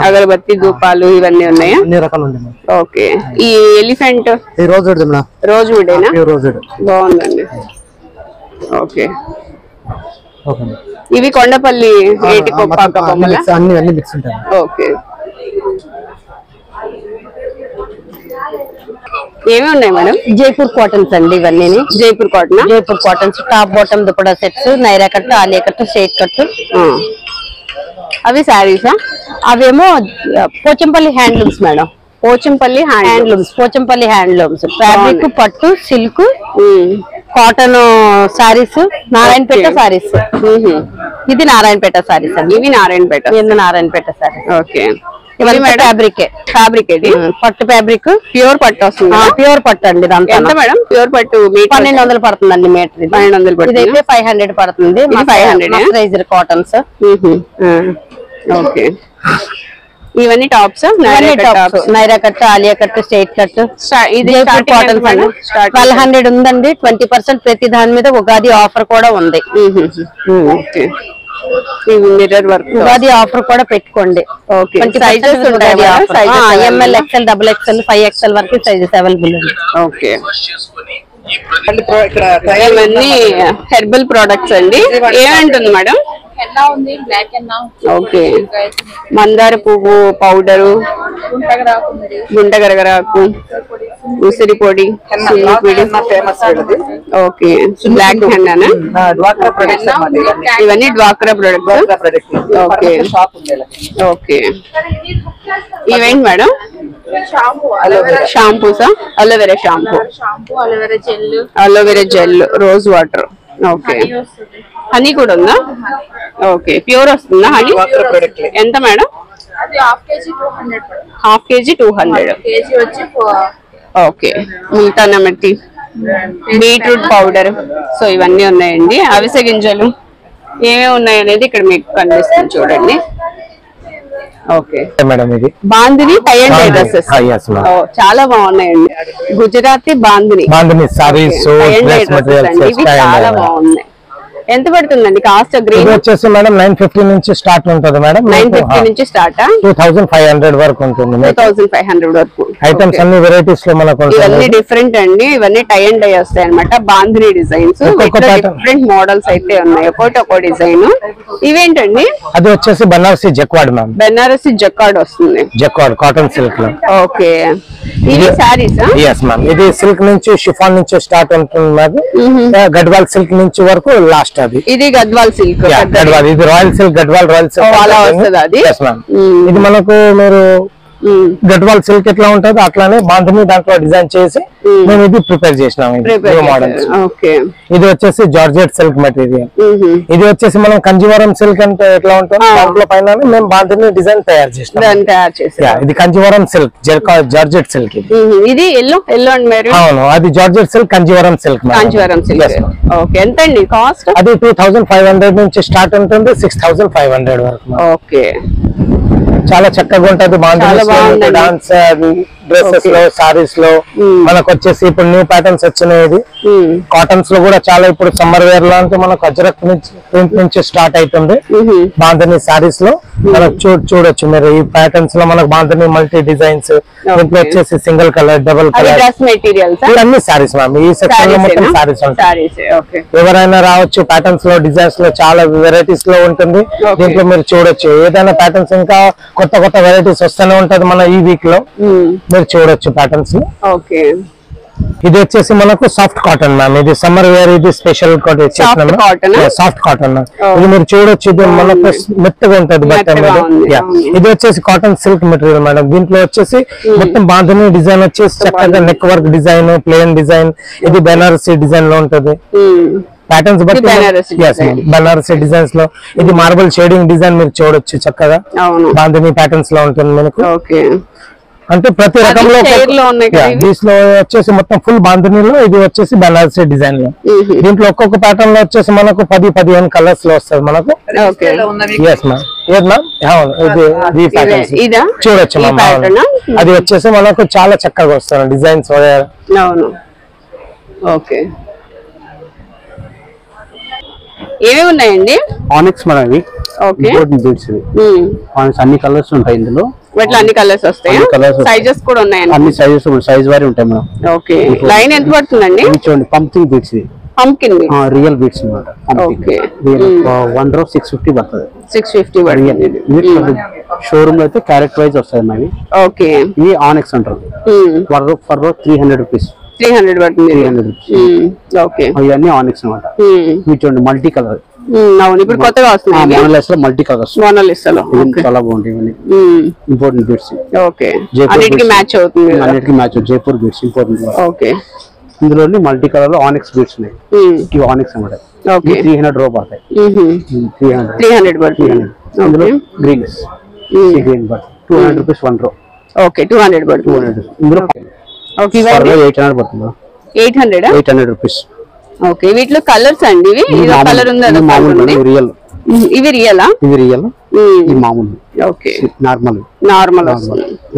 అగరబత్తి ధూపాలు ఇవన్నీ ఉన్నాయా? అన్ని రకాలు ఉంది. ఓకే ఈ ఎలిఫెంట్ రోజు బాగుందండి. ఓకే ఇవి కొండపల్లి ఏటి కొప్పాక బొమ్మల అన్ని మిక్స్ ఉంటాయి. ఓకే ఏమి ఉన్నాయి మేడం? జైపూర్ కాటన్స్ అండి ఇవన్నీ. Jaipur cottons top bottom dupatta sets, Naira cut, Alia cut, shade cut. అవి శారీసా? అవేమో Pochampalli handlooms madam. Pochampalli handlooms fabric పట్టు, సిల్క్, కాటన్ సారీస్, నారాయణపేట సారీస్. ఇది నారాయణపేట సారీస్ అండి. ఇవి నారాయణపేట సారీస్. ఓకే ఫ్యాబ్రిక్ ఇది పట్టు ఫ్యాబ్రిక్. ప్యూర్ పట్టు వస్తుంది. ప్యూర్ పట్టు అండి. ఎంత మేడం ప్యూర్ పట్టు? 1200 పడుతుందండి మీటర్. 1200. ఇదైతే 500 పడుతుంది. 500 కాటన్స్. ఓకే ఇవన్నీ tops. Naira cut, Alia cut, straight cut. ఇది కాటన్ 1200 ఉందండి. 20% ప్రతి దాని మీద ఉగాది ఆఫర్ కూడా ఉంది. మిర్రర్ వర్క్ ఉగాది ఆఫర్ కూడా పెట్టుకోండి. ML, XL, XXL, 5XL వరకు సైజెస్ అవైలబుల్ ఉంది. ఓకే ఇవన్నీ హెర్బల్ ప్రొడక్ట్స్ అండి. ఏమంటుంది మేడం? ఓకే మందార పువ్వు పౌడరు, గుంటగరగరాకు, ఉసిరి పొడి, ఫేమస్ ఓకే, బ్లాక్ హెన్నానా, డ్వాక్రా ప్రొడక్ట్స్ అన్నమాట. ఇవన్నీ డ్వాక్రా ప్రొడక్ట్స్. ఓకే ఓకే, ఇవేంటి మేడం? షాంపూసా? Aloe vera shampoo, aloe vera gel, rose water. Okay, honey కూడా ఉందా? ఓకే, ప్యూర్ వస్తుందా హనీ? ఎంత మేడం? Half KG 200. ఓకే, ముల్తానా మట్టి, బీట్రూట్ పౌడర్. సో ఇవన్నీ ఉన్నాయండి. అవిసె గింజలు ఏమేమి ఉన్నాయి అనేది ఇక్కడ మీకు కనిపిస్తుంది చూడండి. ఓకే మేడం, ఇది bandhani tie and dye dresses చాలా బాగున్నాయండి. Gujarati bandhani saris, tie and dye dresses అండి. ఇవి చాలా బాగున్నాయి. ఎంత పడుతుందండి కాస్ట్? గ్రీన్ వచ్చేసి మేడం 950 నుంచి స్టార్ట్ ఉంటుంది మేడం. 950 నుంచి స్టార్ట్, 2500 వరకు ఉంటుంది. 2500 వరకు ఐటమ్స్ అన్ని వెరైటీస్ లో మనకు ఇవన్నీ డిఫరెంట్ అండి. ఇవన్నీ టై అండ్ డై వస్తాయి అనమాట. బాందిని డిజైన్స్, డిఫరెంట్ మోడల్స్ అయితే ఉన్నాయి, ఒక్కో డిజైన్. ఇవేంటండి? అది వచ్చేసి బనారసి జక్వాడ్ మ్యామ్. బెనారసి జక్వాడ్ వస్తుంది, జక్వాడ్ కాటన్ సిల్క్ లో. ఓకే, ఇది సారీస్? ఎస్ మ్యామ్, ఇది సిల్క్ నుంచి షిఫాన్ నుంచి స్టార్ట్ ఉంటుంది మ్యామ్. గడ్వాల్ సిల్క్ నుంచి వరకు లాస్ట్. అది ఇది గద్వాల్ సిల్క్, గడ్వాల్. ఇది royal silk, Gadwal royal silk అలా వస్తుంది అది. ఇది మనకు మీరు గడ్వాల్ సిల్క్ ఎట్లా ఉంటుందో అట్లానే బాంధని దాంట్లో డిజైన్ చేసి మేము ఇది ప్రిపేర్ చేసినాం. ఇది వచ్చేసి జార్జెట్ సిల్క్ మెటీరియల్. ఇది వచ్చేసి మనం కంజీవరం సిల్క్ అంటే ఎట్లా ఉంటుంది దాంట్లో పైన మేము బాంధని డిజైన్ తయారు చేసినాం. ఇది కంజీవరం సిల్క్, జార్జెట్ సిల్క్. ఇది ఎల్లో అండ్ మెరూన్. అవును, అది georgette silk, Kanjeevaram silk. Kanjeevaram silk. Okay, ఎంత అండి కాస్ట్? అది 2500 నుంచి స్టార్ట్ ఉంటుంది, 6500 వరకు. ఓకే, చాలా చక్కగా ఉంటది. డాన్స్ డ్రెస్సెస్ లో, సారీస్ లో మనకు వచ్చేసి ఇప్పుడు న్యూ ప్యాటర్న్స్ వచ్చినాయి. కాటన్స్ లో కూడా చాలా ఇప్పుడు సమ్మర్ వేర్ లో అంటే మనకు అజరక్ ప్రింట్ నుంచి స్టార్ట్ అవుతుంది. బాంధని సారీస్ లో మనకు చూడొచ్చు మీరు. ఈ ప్యాటర్న్స్ లో మనకు బాంధని మల్టీ డిజైన్స్, దీంట్లో వచ్చేసి సింగిల్ కలర్, డబుల్ కలర్ అన్ని సారీస్ మ్యామ్. ఈ సెక్షన్ లో మొత్తం సారీస్ ఉంటాయి. ఎవరైనా రావచ్చు. ప్యాటర్న్స్ లో, డిజైన్స్ లో చాలా వెరైటీస్ లో ఉంటుంది. దీంట్లో మీరు చూడొచ్చు ఏదైనా ప్యాటర్న్స్, ఇంకా కొత్త కొత్త వెరైటీస్ వస్తూనే ఉంటది మన ఈ వీక్ లో. మీరు చూడొచ్చు ప్యాటర్న్స్. ఓకే, ఇది వచ్చేసి మనకు సాఫ్ట్ కాటన్ మ్యామ్. ఇది సమ్మర్ వేర్, ఇది స్పెషల్ సాఫ్ట్ కాటన్. ఇది మీరు చూడొచ్చు, ఇది మనకు మెత్తగా ఉంటది బట్ట మీద. ఇది వచ్చేసి కాటన్ సిల్క్ మెటీరియల్ మేడం. దీంట్లో వచ్చేసి మొత్తం బాంధని డిజైన్ వచ్చేసి చక్కగా neck work design, plane design. ఇది బెనారసి డిజైన్ లో ఉంటది. ప్యాటర్న్స్ బట్టి బనారసి డిజైన్స్ లో ఇది మార్బల్ షేడింగ్ డిజైన్ మీరు చూడొచ్చు చక్కగా. బాంధని ప్యాటర్న్స్ లో ఉంటుంది మనకు. అంటే ప్రతి రకంలో దీంట్లో వచ్చేసి మొత్తం ఫుల్ బాంధనీలో, ఇది వచ్చేసి బనారసి డిజైన్ లో. దీంట్లో ఒక్కొక్క ప్యాటర్న్ లో వచ్చేసి మనకు 10-15 కలర్స్ లో వస్తుంది మనకు. చూడొచ్చు మ్యామ్. అది వచ్చేసి మనకు చాలా చక్కగా వస్తుంది డిజైన్స్. ఓకే, ఏమేమి ఉన్నాయండి? Onyx madam. అన్ని కలర్స్ ఉంటాయి ఇందులో. వీటిలో అన్ని కలర్స్ వస్తాయి, సైజెస్ కూడా ఉన్నాయండి. అన్ని సైజెస్, సైజ్ వారి ఉంటాయి మేడం. ఓకే, లైన్ ఎంత పడుతుందండి? చూడండి, pumpkin beats, pumpkin real beats అన్నమాట. వన్ రో 650 పడుతుంది. 650 పడుతుంది. షోరూమ్ లో అయితే క్యారెక్టర్ వైజ్ వస్తాయి మరి. ఓకే, ఇవి ఆనిక్స్ అంటారు. పర్ రో 300 రూపీస్. 300 పడుతుంది. 300 రూపీస్. ఓకే, అవన్నీ ఆనిక్స్ అన్నమాట. ఇవి చూడండి, మల్టీ కలర్. అవును, ఇప్పుడు కొత్తగా వస్తున్నాయి మోనాలిసా మల్టీ కలర్స్. మోనాలిసాలో చాలా బాగుంటాయి. Important beads. ఓకే, అన్నిటికీ మ్యాచ్ అవుతుంది. అన్నిటికీ match. Jaipur beads important. Okay, ఇందులో మల్టీ కలర్ లో ఆనిక్స్ బీట్స్ ఉన్నాయి. ఇవి ఆనిక్స్ అన్నమాట. 300 రూ పడతాయి. 300 పడుతుంది. ఇందులో గ్రీన్స్, గ్రీన్ బట్ 200 రూపీస్ 1 రో. ఓకే, 200 పడుతుంది. ఇందులో 800 పడుతుంది. 800 రూపీస్. ఓకే, వీటిలో కలర్స్ అండి. ఇవి కలర్ ఉంది, రియల్. ఇవి రియలా? ఇవి రియల్, ఇది మామూలు. ఓకే, నార్మల్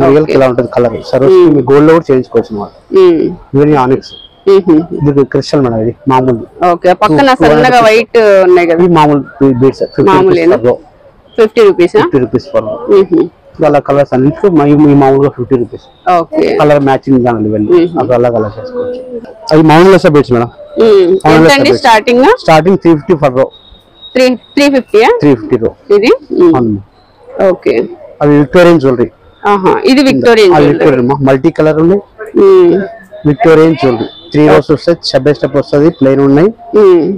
రియల్ ఇలా ఉంటది కలర్. సరోజ్ మీ గోల్డ్ లో కూడా చేయించుకోవచ్చు అన్నమాట. ఇవన్నీ ఆనిక్స్. ఇది క్రిస్టల్ మేడం. ఇది మామూలు. ఓకే, పక్కన సన్నగా వైట్ ఉన్నాయి కదా, ఇది మామూలు బీడ్స్. 50 రూపీస్. 50 rupees per. అలా కలర్స్ అన్నింటికి మామూలుగా 50 రూపీస్. కలర్ మ్యాచింగ్ కానీ ఇవన్నీ అలా కలర్ చేసుకోవచ్చు. అవి మామూలు బీడ్స్ మేడం. స్టార్టింగ్ 350 పర్ రో. 350 రో ఇది. ఓకే, అది విక్టోరియన్ జ్యువెలరీ. ఇది విక్టోరియన్ మల్టీ కలర్ ఉంది. విక్టోరియన్ జ్యువెలరీ 3 rows వస్తాయి, స్టెప్ బై స్టెప్ వస్తుంది, ప్లెయిన్ ఉన్నాయి.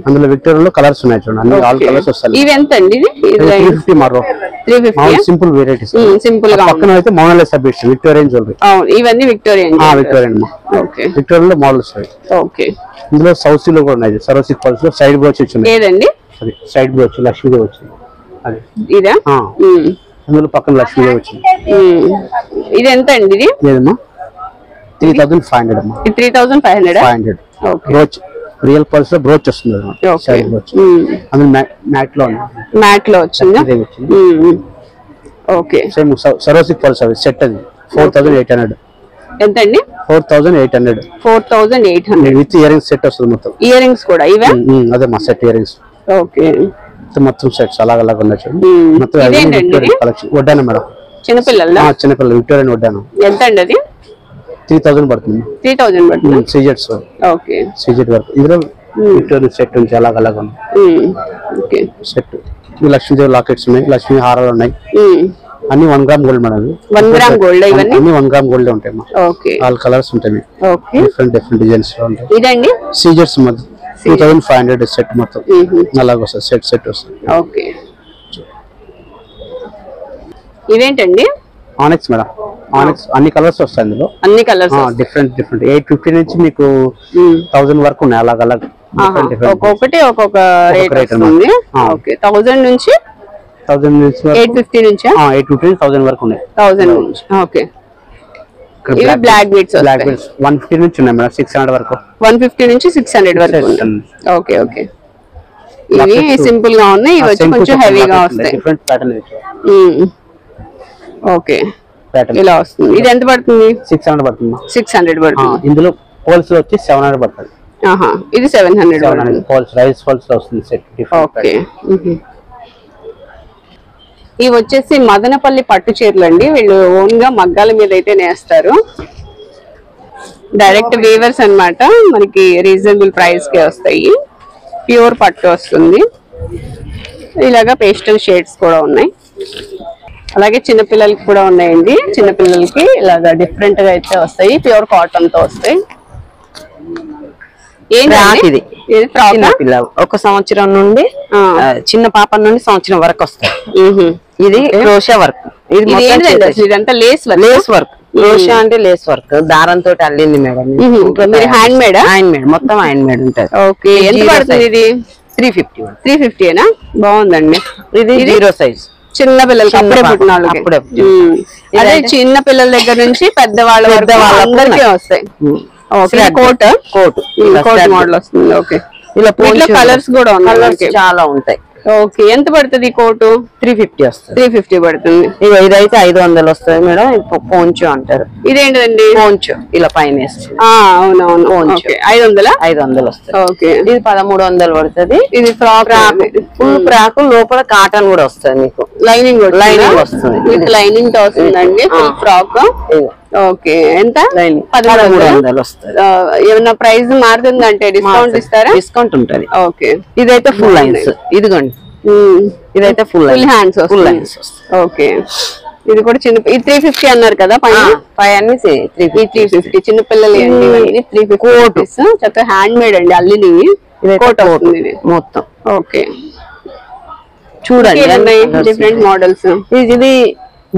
అందులో విక్టోరియన్ కలర్స్ ఉన్నాయి చూడండి, అన్ని ఆల్ కలర్స్ వస్తాయి. ఇవి ఎంత అండి? ఇది 350 మారో 350 సింపుల్ వెరైటీస్. సింపుల్ గా పక్కన అయితే మోనాలిసా బీడ్స్ విక్టోరియన్ జ్యువెలరీ. ఇవన్నీ విక్టోరియన్ విక్టోరియన్. ఓకే, విక్టోరియన్ లో మోడల్స్ ఉన్నాయి. ఓకే, ఇందులో సౌత్ లో కూడా ఉన్నాయి, సరోసి ఫాల్స్ లో సైడ్ బ్రోచ్ వచ్చింది. ఏదండి? అది సైడ్ బ్రోచ్ లక్ష్మీదేవి వచ్చింది. అది ఇదా? అందులో పక్కన లక్ష్మీదేవి వచ్చింది. ఇది ఎంత అండి? ఇది లేదమ్మా 3500 అమ్మా. 3500. ఓకే, బ్రోచ్ రియల్ పల్స్ లో బ్రోచ్ వస్తుంది అన్నమాట, సైడ్ బ్రోచ్. అందులో మ్యాట్ లో మ్యాట్ లో వచ్చిందా? ఓకే, సేమ్ సరోసి పల్స్ అవి సెట్. అది 4800. ఎంత అండి? 4800. 4800 విత్ ఇయర్ రింగ్స్ సెట్ వస్తుంది మొత్తం. ఇయర్ రింగ్స్ కూడా ఇవే? అదే మా సెట్ ఇయర్ రింగ్స్. ఓకే, మొత్తం సెట్స్ అలాగ ఉన్నాయి. మొత్తం కలెక్షన్. వడ్డాను మేడం, చిన్నపిల్లల చిన్నపిల్లలు విక్టోరియన్ వడ్డాను. ఎంత అండి అది? 3000 పడుతుంది. 3000 పడుతుంది. సీజెట్స్. Okay, సీజెట్ work. ఇందులో విక్టోరియన్ సెట్ ఉంది, అలాగ ఉంది. Okay, set. లక్ష్మీదేవి లాకెట్స్ ఉన్నాయి, లక్ష్మీ హారాలు ఉన్నాయి. అన్ని 1 gram gold madam. 1 gram gold ఇవన్నీ? అన్ని 1 గ్రామ్ గోల్డ్ ఉంటాయి. ఓకే, ఆల్ కలర్స్ ఉంటాయి. ఓకే, డిఫరెంట్ డిజైన్స్ లో ఉంటాయి. ఇదండి సీజెట్స్ మొత్తం 2500 సెట్ మొత్తం అలాగ వస్తుంది. సెట్ వస్తుంది. ఓకే, ఇదేంటండి? ఆనెక్స్ మేడం. ఆనెక్స్ అన్ని కలర్స్ వస్తాయి అందులో. అన్ని కలర్స్ డిఫరెంట్ 850 నుంచి మీకు 1000 వరకు ఉన్నాయి. అలాగ ఒక్కొక్కటి ఒక్కొక్క రేట్ వస్తుంది. ఓకే, 1000 నుంచి 850 నుంచి 850 1000 వరకు ఉన్నాయి. 1000 నుంచి. ఓకే, ఇవి బ్లాక్ బీడ్స్. బ్లాక్ బీడ్స్ 150 నుంచి ఉన్నాయి మేడం, 600 వరకు. 150 నుంచి 600 వరకు ఉన్నాయి. ఓకే, ఓకే, ఇవి సింపుల్ గా ఉన్నాయి. ఇవి వచ్చి కొంచెం హెవీగా వస్తాయి. Different pattern. ఓకే, ఇలా వస్తుంది. ఇది ఎంత పడుతుంది? 600 పడుతుంది. 600 పడుతుంది. ఇందులో పోల్స్ వచ్చి 700 పడుతుంది. ఇది 700 పోల్స్ రైస్ పోల్స్ లో వస్తుంది సెట్. ఓకే, ఇవి వచ్చేసి మదనపల్లి పట్టు చీరలు అండి. వీళ్ళు ఓన్ గా మగ్గాల మీద అయితే నేస్తారు. డైరెక్ట్ వీవర్స్ అన్నమాట. మనకి రీజనబుల్ ప్రైస్ కే వస్తాయి. ప్యూర్ పట్టు వస్తుంది. ఇలాగా పేస్టల్ షేడ్స్ కూడా ఉన్నాయి. అలాగే చిన్నపిల్లలకి కూడా ఉన్నాయండి. చిన్నపిల్లలకి ఇలాగా డిఫరెంట్ గా అయితే వస్తాయి. ప్యూర్ కాటన్ తో వస్తాయి. ఇది పిల్ల 1 సంవత్సరం నుండి చిన్న పాప నుండి సంవత్సరం వరకు వస్తాయి. ఇది క్రోషా వర్క్. ఇదంతా లేస్ వర్క్. క్రోషా అంటే లేస్ వర్క్, దారంతో అల్లింది madam. Handmade? Handmade, మొత్తం హ్యాండ్ మేడ్ ఉంటది. ఓకే, ఎంత పడుతుంది ఇది? 350. 350 బాగుందండి. ఇది 0 సైజ్. చిన్న పిల్లలకి అప్పుడే పుట్టిన వాళ్ళకి. అదే చిన్న పిల్లల దగ్గర నుంచి పెద్దవాళ్ళ వరకు అందరికీ వస్తాయి. కోట్ మోడల్ వస్తుంది. ఓకే, ఇలా కలర్స్ కూడా ఉన్నాయి, చాలా ఉంటాయి. ఓకే, ఎంత పడుతుంది కోటు? 350 వస్తుంది. 350 పడుతుంది. ఇదైతే 500 వస్తుంది మేడం. పోంచో అంటారు. ఇదేంటండి? పోంచో ఇలా పైన వేస్తుంది. అవునవును, 500 వస్తుంది. ఓకే, ఇది 1300 పడుతుంది. ఇది ఫ్రాక్, ఫుల్ ఫ్రాక్, లోపల కాటన్ కూడా వస్తుంది. మీకు లైనింగ్ వస్తుంది. విత్ లైనింగ్ తో వస్తుందండి ఫుల్ ఫ్రాక్. ఓకే, ఎంత? 1300 వస్తుంది. ఏమన్నా ప్రైస్ మారుతుందంటే డిస్కౌంట్ ఇస్తారా? డిస్కౌంట్ ఉంటుంది. ఓకే, ఇదైతే ఫుల్ లైన్స్. ఇదిగోండి, ఇదైతే ఫుల్ హ్యాండ్స్. ఓకే, ఇది కూడా చిన్న. ఇది 350 అన్నారు కదా పైన? అన్ని 350. చిన్న పిల్లలు 350. చక్కగా హ్యాండ్ మేడ్ అండి, అల్లిని కోట్ అవుతుంది మొత్తం. ఓకే, చూడండి డిఫరెంట్ మోడల్స్. ఇది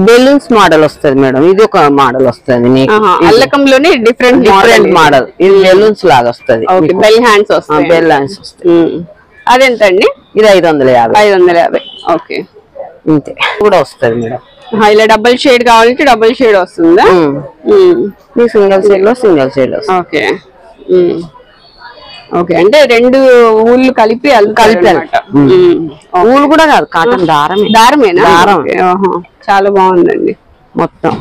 బెలూన్స్ మోడల్ వస్తుంది మేడం. ఇది ఒక మోడల్ వస్తుంది. అల్లకంలోనే డిఫరెంట్ మోడల్. ఇది బెలూన్స్ లాగా వస్తుంది. బెల్ హ్యాండ్స్ వస్తాయి. బెల్ హ్యాండ్స్ వస్తాయి. అదెంత అండి? ఇది 550. 550. ఓకే, ఇంతే కూడా వస్తుంది మేడం. ఇలా డబుల్ షేడ్ కావాలంటే డబుల్ షేడ్ వస్తుందా? సింగిల్ షేడ్ లో సింగిల్ షేడ్ వస్తుంది. ఓకే, ఓకే, అంటే 2 ఊళ్ళు కలిపి ఊళ్ళు కూడా కాదు, కాటన్ దారమేనా? చాలా బాగుందండి మొత్తం.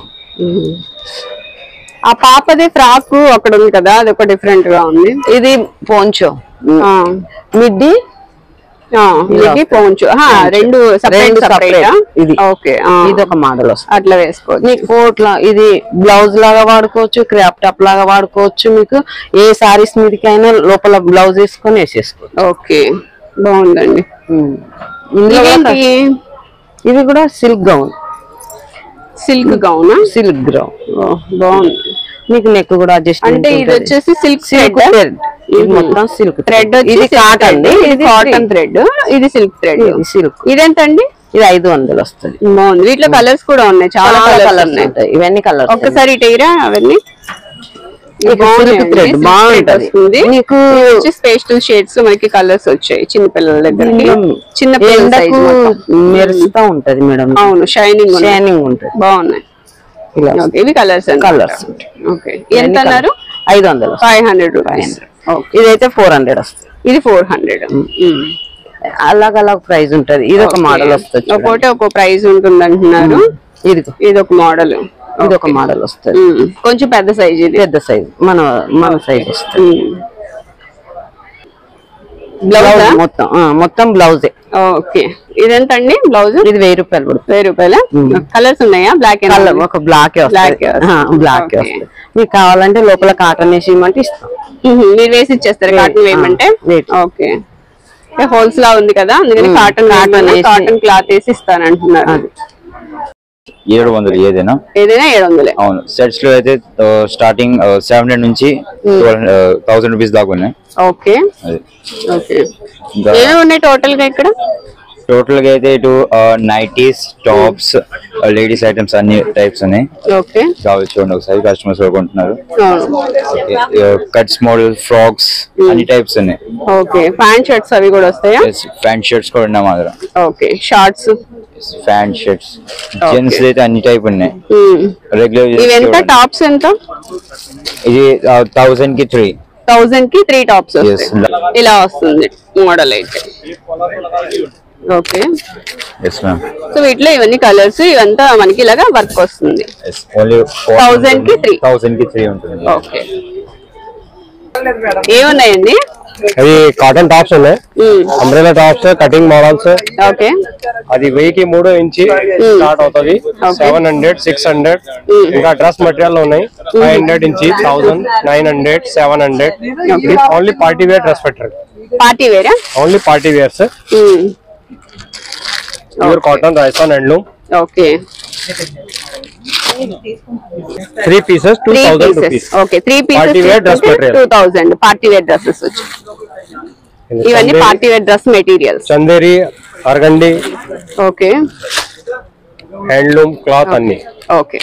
ఆ పాపది ఫ్రాక్ అక్కడ ఉంది కదా, అది ఒక డిఫరెంట్ గా ఉంది. ఇది పోంచో, మిడ్డీ, పోంచు. 2 సెపరేట్. ఇది ఓకే, ఇది ఒక మోడల్ వస్తుంది. అట్లా వేసుకోవచ్చు. మీకు కోట్ల ఇది బ్లౌజ్ లాగా వాడుకోవచ్చు, క్రాప్ టాప్ లాగా వాడుకోవచ్చు. మీకు ఏ సారీస్ మీదకైనా లోపల బ్లౌజ్ వేసుకొని వేసేసుకోవచ్చు. ఓకే, బాగుందండి. ఇది కూడా silk gown. Silk gown. Silk gown బాగుంది. మీకు నెక్ కూడా అడ్జస్ట్ అంటే ఇది వచ్చేసి సిల్క్ థ్రెడ్, ఇది మొత్తం సిల్క్ థ్రెడ్, ఇది కాటన్, ఇది కాటన్ థ్రెడ్, ఇది సిల్క్ థ్రెడ్, సిల్క్. ఇదెంతండి? ఇది 500 వస్తుంది. బాగుంది. వీటిలో కలర్స్ కూడా ఉన్నాయి, చాలా కలర్స్ ఉంటాయి. ఇవన్నీ కలర్స్. ఒక్కసారి ఇటైరా అవన్నీ. థ్రెడ్ బాగుంటుంది. నీకు స్పేషల్ షేడ్స్ మనకి కలర్స్ వచ్చాయి చిన్న పిల్లల దగ్గరికి. చిన్న పిల్లలకు మెరుస్తా ఉంటది మేడం. అవును, షైనింగ్ ఉంటుంది. బాగున్నాయి. ఇవి కలర్స్ ఓకే. ఎంత అన్నారు? 500. 500 రూపీస్. ఇదైతే 400 వస్తుంది. ఇది 400. అలాగ అలాగ ప్రైస్ ఉంటది. ఇది ఒక మోడల్ వస్తుంది. ఒక్కోటి ఒక్కో ప్రైస్ ఉంటుంది అంటున్నారు. ఇది ఒక మోడల్, ఇది ఒక మోడల్ వస్తుంది. కొంచెం పెద్ద సైజ్, ఇది పెద్ద సైజ్, మన సైజ్ వస్తుంది. బ్లౌజ్ మొత్తం బ్లౌజే. ఓకే. ఇదెంత అండి బ్లౌజ్? ఇది 1000 రూపాయలు పడుతుంది. 1000 రూపాయల. కలర్స్ ఉన్నాయా? బ్లాక్ కలర్ ఒక బ్లాక్ వస్తుంది. మీకు కావాలంటే లోపల కాటన్ వేసి ఇవ్వమంటే ఇస్తాం. మీరు వేసి ఇచ్చేస్తారు కాటన్ వేయమంటే? ఓకే. హోల్స్ లా ఉంది కదా, అందుకని కాటన్ క్లాత్ వేసి ఇస్తానంటున్నారు. 700 ఏదైనా 700. అవును. సెట్స్ లో అయితే స్టార్టింగ్ 700 నుంచి 1000 రూపీస్ దాకా ఉన్నాయి. Okay okay. ఏమేమి ఉన్నాయి టోటల్ గా ఇక్కడ? టోటల్ గా అయితే ఇటు నైటీస్, టాప్స్, లేడీస్ ఐటమ్స్ అన్ని టైప్స్ ఉన్నాయి. ఓకే. కావాలి చూడండి ఒకసారి, కస్టమర్స్ కొంటున్నారు. కట్స్ మోడల్, ఫ్రాక్స్ అన్ని టైప్స్ ఉన్నాయి. ఓకే. ప్యాంట్ షర్ట్స్ అవి కూడా వస్తాయా? ప్యాంట్ షర్ట్స్ కూడా ఉన్నాయి మా దగ్గర. Okay. Shorts, pant shirts, gents అయితే అన్ని టైప్ ఉన్నాయి. రెగ్యులర్ ఇవి ఎంత? టాప్స్ ఎంత? ఇది 1000 కి 3. 1000 కి 3 టాప్స్ వస్తాయి. ఇలా వస్తుంది మోడల్ అయితే. ఓకే. Yes ma'am. సో వీటిలో ఇవన్నీ కలర్స్, ఇవంతా మనకి ఇలాగా వర్క్ వస్తుంది. ఓన్లీ 1000 కి 3. 1000 కి 3 ఉంటుంది. ఓకే. ఏమున్నాయండి? అవి కాటన్ టాప్స్ ఉన్నాయి, umbrella tops, cutting models. Okay. అది 1000 కి 3 ఇంచి స్టార్ట్ అవుతుంది. 700, 600. ఇంకా డ్రెస్ మెటీరియల్ ఉన్నాయి. 500 ఇంచి, 1000, 900, 700. Only party wear dress material. Party వేరా? Only party wears. Pure cotton, Rajasthan handloom. Okay. 3 pieces 2000 rupees. Okay. 3 pieces party wear dress material 2000. Party wear dresses వచ్చి ఇవన్నీ party wear dress materials. Chanderi, organdy, okay. Handloom cloth అన్ని. Okay.